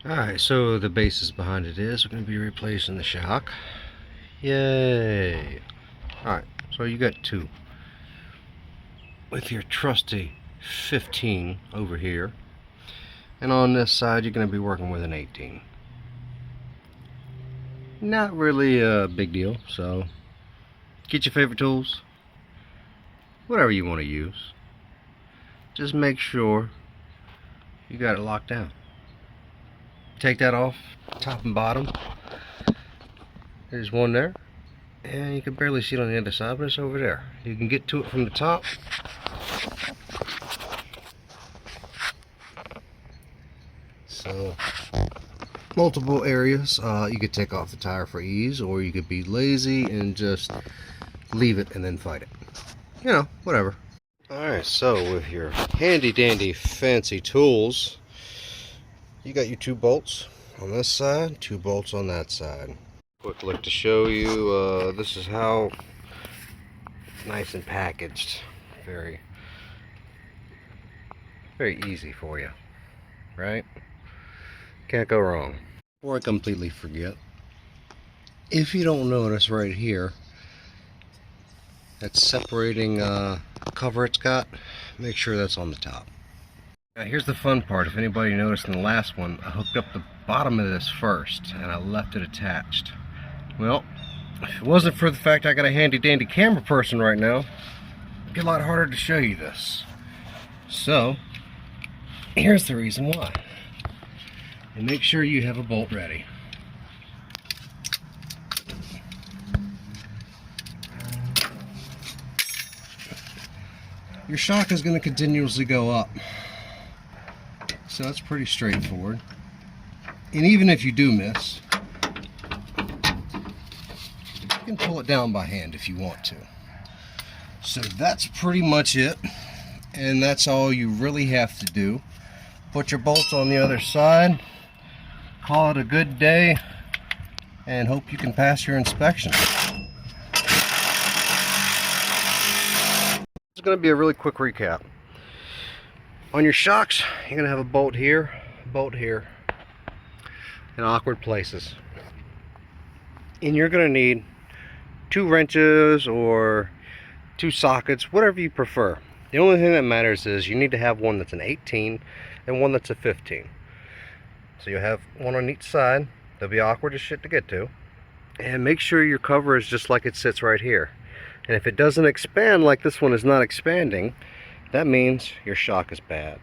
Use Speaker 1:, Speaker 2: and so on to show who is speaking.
Speaker 1: Alright, so the basis behind it is we're going to be replacing the shock. Yay! Alright, so you got two. With your trusty 15 over here. And on this side you're going to be working with an 18. Not really a big deal, so get your favorite tools. Whatever you want to use. Just make sure you got it locked down. Take that off, top and bottom. There's one there, and you can barely see it on the other side, but it's over there. You can get to it from the top. So, multiple areas. You could take off the tire for ease, or you could be lazy and just leave it and then fight it. You know, whatever. Alright, so with your handy dandy fancy tools, you got your 2 bolts on this side, 2 bolts on that side. Quick look to show you, this is how nice and packaged. Very easy for you, right? Can't go wrong. Before I completely forget, if you don't notice right here, that separating cover it's got, make sure that's on the top. Now here's the fun part. If anybody noticed in the last one, I hooked up the bottom of this first and I left it attached. Well, if it wasn't for the fact I got a handy dandy camera person right now, it'd be a lot harder to show you this. So here's the reason why. And make sure you have a bolt ready. Your shock is going to continuously go up. So that's pretty straightforward. And even if you do miss, you can pull it down by hand if you want to. So that's pretty much it. And that's all you really have to do. Put your bolts on the other side, call it a good day, and hope you can pass your inspection. It's going to be a really quick recap. On your shocks, you're going to have a bolt here, in awkward places. And you're going to need 2 wrenches or 2 sockets, whatever you prefer. The only thing that matters is you need to have one that's an 18 and one that's a 15. So you'll have one on each side. They'll be awkward as shit to get to. And make sure your cover is just like it sits right here. And if it doesn't expand like this one is not expanding, that means your shock is bad.